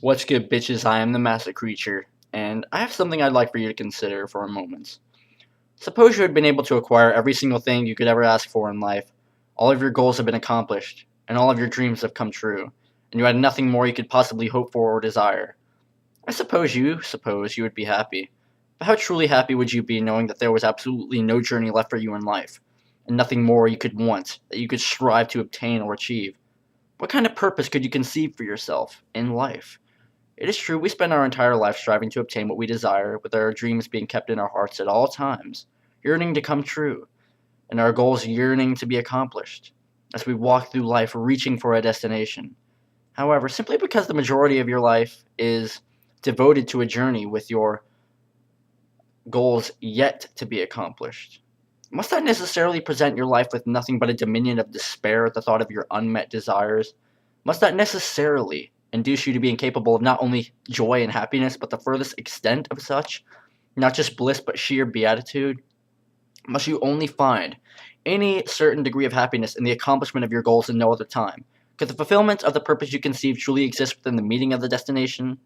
What's good, bitches? I am the TheMassaCreature, and I have something I'd like for you to consider for a moment. Suppose you had been able to acquire every single thing you could ever ask for in life, all of your goals have been accomplished, and all of your dreams have come true, and you had nothing more you could possibly hope for or desire. I suppose you would be happy. But how truly happy would you be knowing that there was absolutely no journey left for you in life, and nothing more you could want, that you could strive to obtain or achieve? What kind of purpose could you conceive for yourself in life? It is true we spend our entire life striving to obtain what we desire, with our dreams being kept in our hearts at all times, yearning to come true, and our goals yearning to be accomplished, as we walk through life reaching for a destination. However, simply because the majority of your life is devoted to a journey with your goals yet to be accomplished, must that necessarily present your life with nothing but a dominion of despair at the thought of your unmet desires? Must that necessarily induce you to be incapable of not only joy and happiness, but the furthest extent of such? Not just bliss, but sheer beatitude? Must you only find any certain degree of happiness in the accomplishment of your goals and no other time? Could the fulfillment of the purpose you conceive truly exist within the meeting of the destination?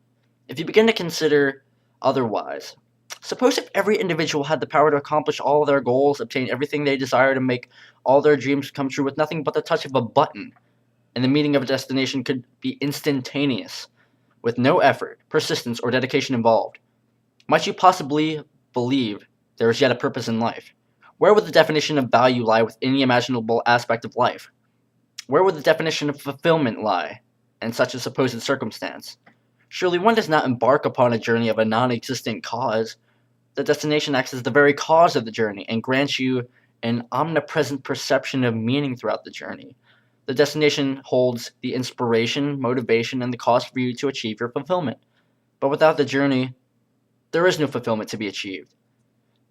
If you begin to consider otherwise, suppose if every individual had the power to accomplish all their goals, obtain everything they desire, to make all their dreams come true with nothing but the touch of a button, and the meeting of a destination could be instantaneous, with no effort, persistence, or dedication involved. Might you possibly believe there is yet a purpose in life? Where would the definition of value lie with any imaginable aspect of life? Where would the definition of fulfillment lie in such a supposed circumstance? Surely one does not embark upon a journey of a non-existent cause. The destination acts as the very cause of the journey and grants you an omnipresent perception of meaning throughout the journey. The destination holds the inspiration, motivation, and the cause for you to achieve your fulfillment. But without the journey, there is no fulfillment to be achieved.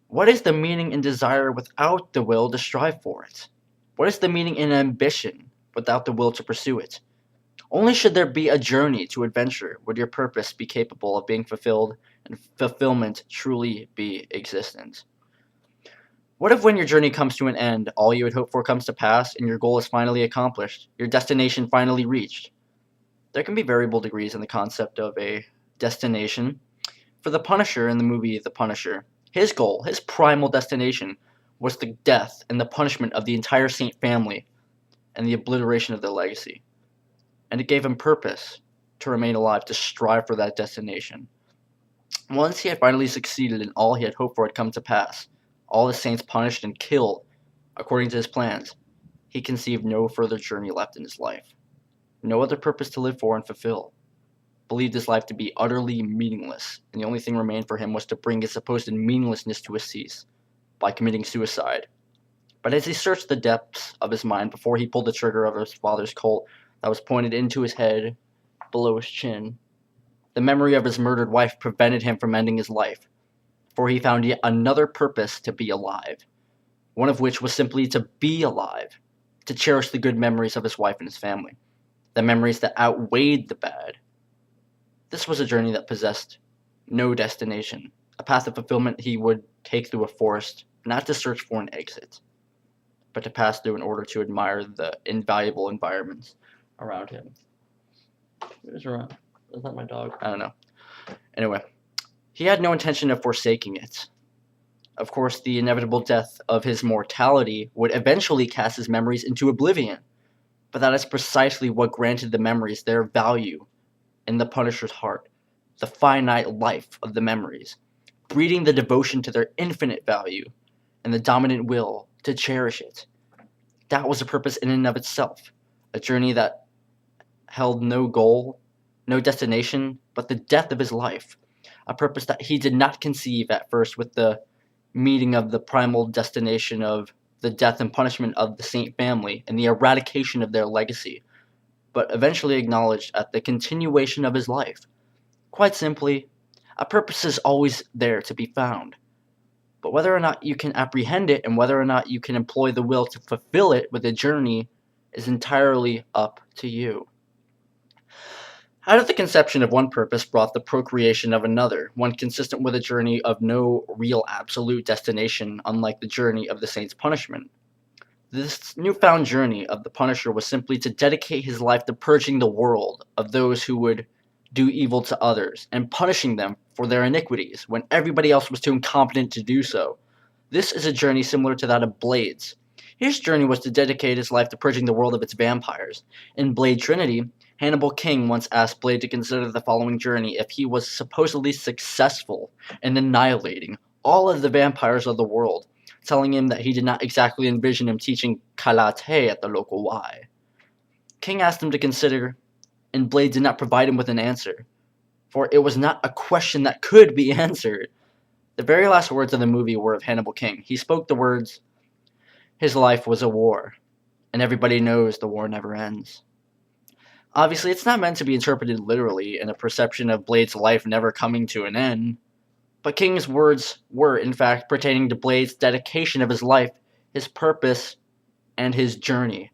What is the meaning in desire without the will to strive for it? What is the meaning in ambition without the will to pursue it? Only should there be a journey to adventure would your purpose be capable of being fulfilled and fulfillment truly be existent. What if when your journey comes to an end, all you had hoped for comes to pass and your goal is finally accomplished, your destination finally reached? There can be variable degrees in the concept of a destination. For the Punisher in the movie The Punisher, his goal, his primal destination, was the death and the punishment of the entire Saint family and the obliteration of their legacy. And it gave him purpose to remain alive, to strive for that destination. Once he had finally succeeded and all he had hoped for had come to pass, all the saints punished and killed according to his plans, he conceived no further journey left in his life, no other purpose to live for and fulfill, believed his life to be utterly meaningless, and the only thing remained for him was to bring his supposed meaninglessness to a cease by committing suicide. But as he searched the depths of his mind before he pulled the trigger of his father's Colt that was pointed into his head below his chin, the memory of his murdered wife prevented him from ending his life, for he found yet another purpose to be alive, one of which was simply to be alive, to cherish the good memories of his wife and his family, the memories that outweighed the bad. This was a journey that possessed no destination, a path of fulfillment he would take through a forest, not to search for an exit, but to pass through in order to admire the invaluable environments around him. Who's around? Is that my dog? I don't know. Anyway, he had no intention of forsaking it. Of course, the inevitable death of his mortality would eventually cast his memories into oblivion, but that is precisely what granted the memories their value in the Punisher's heart, the finite life of the memories, breeding the devotion to their infinite value and the dominant will to cherish it. That was a purpose in and of itself, a journey that held no goal, no destination, but the death of his life, a purpose that he did not conceive at first with the meeting of the primal destination of the death and punishment of the Saint family and the eradication of their legacy, but eventually acknowledged at the continuation of his life. Quite simply, a purpose is always there to be found, but whether or not you can apprehend it and whether or not you can employ the will to fulfill it with a journey is entirely up to you. Out of the conception of one purpose brought the procreation of another, one consistent with a journey of no real absolute destination, unlike the journey of the saint's punishment. This newfound journey of the Punisher was simply to dedicate his life to purging the world of those who would do evil to others, and punishing them for their iniquities when everybody else was too incompetent to do so. This is a journey similar to that of Blade's. His journey was to dedicate his life to purging the world of its vampires. In Blade Trinity, Hannibal King once asked Blade to consider the following journey if he was supposedly successful in annihilating all of the vampires of the world, telling him that he did not exactly envision him teaching karate at the local Y. King asked him to consider, and Blade did not provide him with an answer, for it was not a question that could be answered. The very last words of the movie were of Hannibal King. He spoke the words, "His life was a war, and everybody knows the war never ends." Obviously, it's not meant to be interpreted literally in a perception of Blade's life never coming to an end, but King's words were, in fact, pertaining to Blade's dedication of his life, his purpose, and his journey.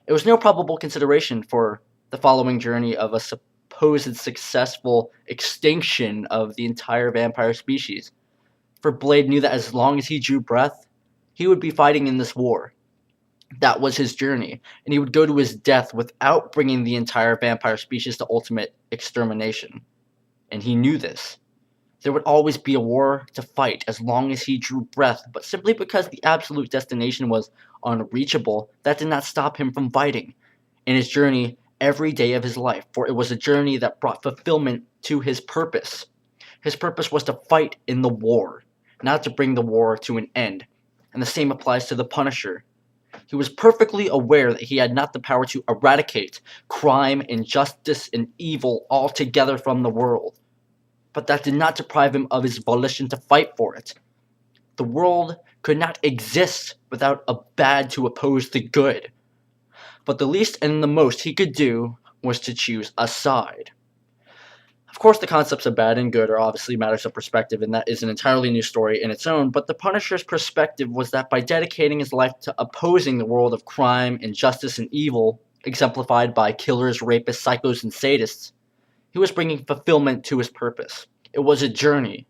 It was no probable consideration for the following journey of a supposed successful extinction of the entire vampire species, for Blade knew that as long as he drew breath, he would be fighting in this war. That was his journey, and he would go to his death without bringing the entire vampire species to ultimate extermination. And he knew this. There would always be a war to fight as long as he drew breath, but simply because the absolute destination was unreachable, that did not stop him from fighting in his journey every day of his life, for it was a journey that brought fulfillment to his purpose. His purpose was to fight in the war, not to bring the war to an end, and the same applies to the Punisher. He was perfectly aware that he had not the power to eradicate crime, injustice, and evil altogether from the world, but that did not deprive him of his volition to fight for it. The world could not exist without a bad to oppose the good, but the least and the most he could do was to choose a side. Of course, the concepts of bad and good are obviously matters of perspective, and that is an entirely new story in its own, but the Punisher's perspective was that by dedicating his life to opposing the world of crime, injustice, and evil, exemplified by killers, rapists, psychos, and sadists, he was bringing fulfillment to his purpose. It was a journey,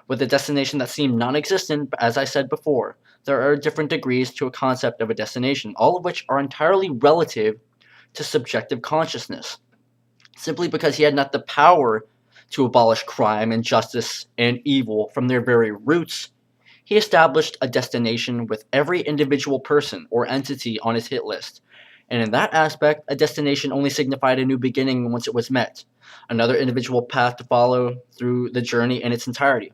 with a destination that seemed non-existent, but as I said before, there are different degrees to a concept of a destination, all of which are entirely relative to subjective consciousness. Simply because he had not the power to abolish crime, injustice, and evil from their very roots, he established a destination with every individual person or entity on his hit list. And in that aspect, a destination only signified a new beginning once it was met, another individual path to follow through the journey in its entirety.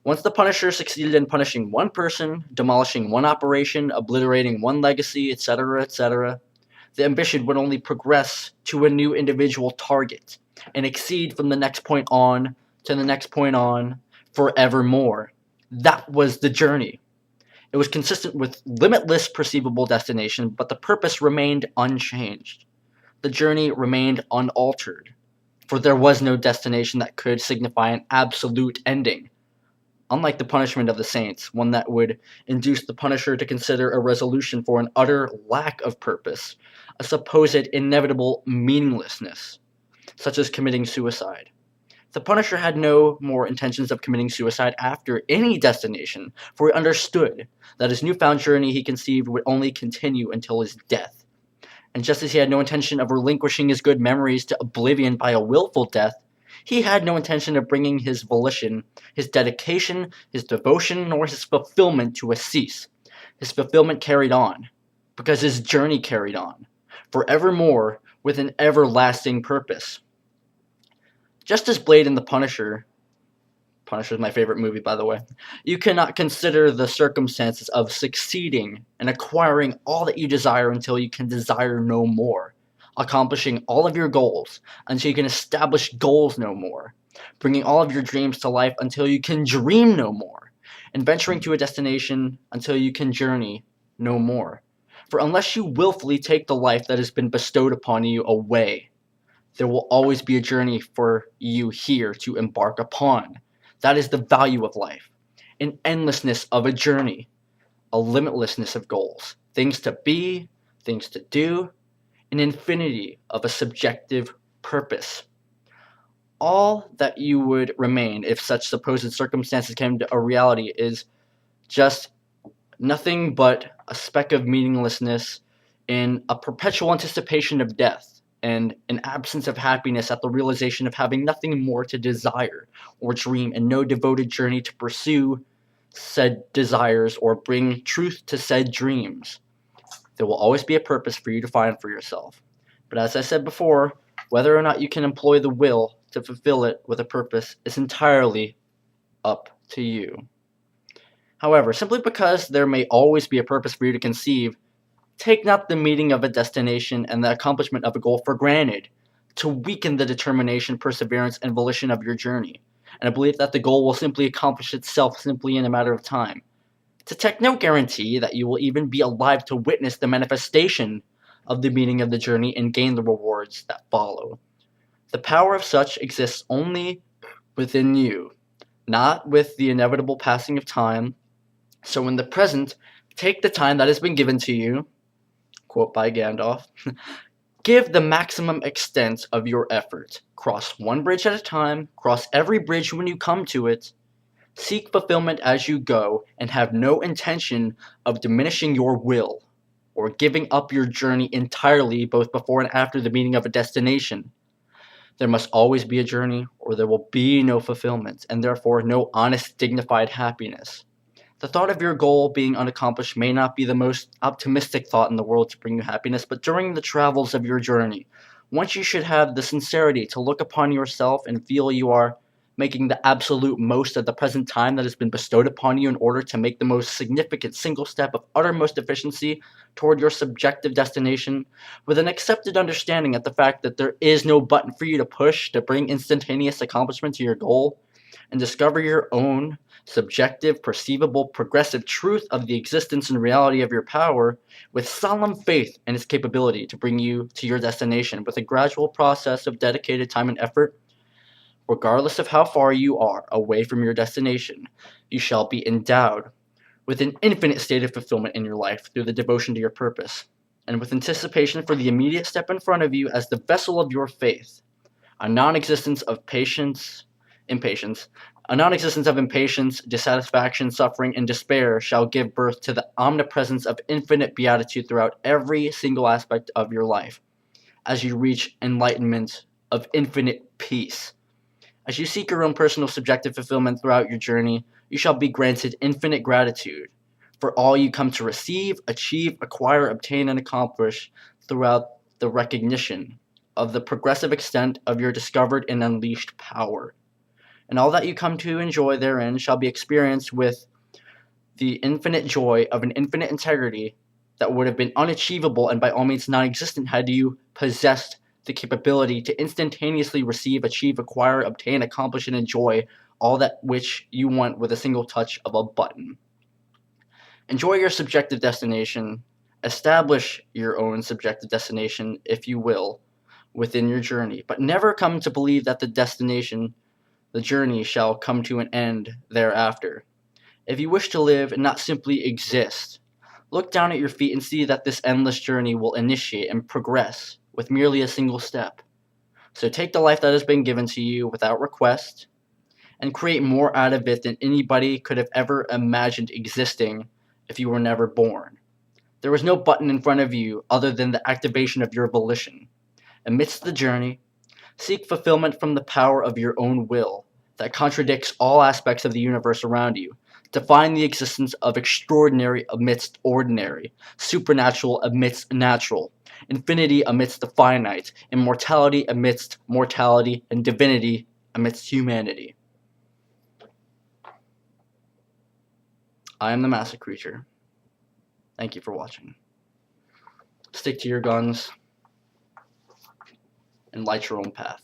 Once the Punisher succeeded in punishing one person, demolishing one operation, obliterating one legacy, etc., the ambition would only progress to a new individual target and exceed from the next point on to the next point on forevermore. That was the journey. It was consistent with limitless perceivable destination, but the purpose remained unchanged. The journey remained unaltered, for there was no destination that could signify an absolute ending. Unlike the punishment of the saints, one that would induce the Punisher to consider a resolution for an utter lack of purpose, a supposed inevitable meaninglessness, such as committing suicide. The Punisher had no more intentions of committing suicide after any destination, for he understood that his newfound journey he conceived would only continue until his death. And just as he had no intention of relinquishing his good memories to oblivion by a willful death, he had no intention of bringing his volition, his dedication, his devotion, nor his fulfillment to a cease. His fulfillment carried on, because his journey carried on, forevermore with an everlasting purpose. Just as Blade and the Punisher is my favorite movie, by the way, you cannot consider the circumstances of succeeding and acquiring all that you desire until you can desire no more, accomplishing all of your goals until you can establish goals no more, bringing all of your dreams to life until you can dream no more, and venturing to a destination until you can journey no more. For unless you willfully take the life that has been bestowed upon you away, there will always be a journey for you here to embark upon. That is the value of life. An endlessness of a journey. A limitlessness of goals. Things to be, things to do. An infinity of a subjective purpose. All that you would remain if such supposed circumstances came to a reality is just nothing but a speck of meaninglessness in a perpetual anticipation of death. and an absence of happiness at the realization of having nothing more to desire or dream, and no devoted journey to pursue said desires or bring truth to said dreams. There will always be a purpose for you to find for yourself. But as I said before, whether or not you can employ the will to fulfill it with a purpose is entirely up to you. However, simply because there may always be a purpose for you to conceive, take not the meeting of a destination and the accomplishment of a goal for granted to weaken the determination, perseverance, and volition of your journey, and a belief that the goal will simply accomplish itself simply in a matter of time. To take no guarantee that you will even be alive to witness the manifestation of the meaning of the journey and gain the rewards that follow. The power of such exists only within you, not with the inevitable passing of time. So in the present, take the time that has been given to you, quote by Gandalf, give the maximum extent of your effort. Cross one bridge at a time, cross every bridge when you come to it. Seek fulfillment as you go, and have no intention of diminishing your will or giving up your journey entirely, both before and after the meeting of a destination. There must always be a journey, or there will be no fulfillment, and therefore no honest, dignified happiness. The thought of your goal being unaccomplished may not be the most optimistic thought in the world to bring you happiness, but during the travels of your journey, once you should have the sincerity to look upon yourself and feel you are making the absolute most of the present time that has been bestowed upon you in order to make the most significant single step of uttermost efficiency toward your subjective destination, with an accepted understanding of the fact that there is no button for you to push to bring instantaneous accomplishment to your goal, and discover your own subjective, perceivable, progressive truth of the existence and reality of your power, with solemn faith in its capability to bring you to your destination with a gradual process of dedicated time and effort. Regardless of how far you are away from your destination, you shall be endowed with an infinite state of fulfillment in your life through the devotion to your purpose, and with anticipation for the immediate step in front of you as the vessel of your faith. A non-existence of impatience, a non-existence of impatience, dissatisfaction, suffering, and despair shall give birth to the omnipresence of infinite beatitude throughout every single aspect of your life, as you reach enlightenment of infinite peace. As you seek your own personal subjective fulfillment throughout your journey, you shall be granted infinite gratitude for all you come to receive, achieve, acquire, obtain, and accomplish throughout the recognition of the progressive extent of your discovered and unleashed power. And all that you come to enjoy therein shall be experienced with the infinite joy of an infinite integrity that would have been unachievable and by all means non-existent had you possessed the capability to instantaneously receive, achieve, acquire, obtain, accomplish, and enjoy all that which you want with a single touch of a button. Enjoy your subjective destination. Establish your own subjective destination, if you will, within your journey, but never come to believe that the journey shall come to an end thereafter. If you wish to live and not simply exist, look down at your feet and see that this endless journey will initiate and progress with merely a single step. So take the life that has been given to you without request and create more out of it than anybody could have ever imagined existing if you were never born. There was no button in front of you other than the activation of your volition. Amidst the journey, seek fulfillment from the power of your own will that contradicts all aspects of the universe around you, to find the existence of extraordinary amidst ordinary, supernatural amidst natural, infinity amidst the finite, immortality amidst mortality, and divinity amidst humanity. I am the MassaCreature. Thank you for watching. Stick to your guns and light your own path.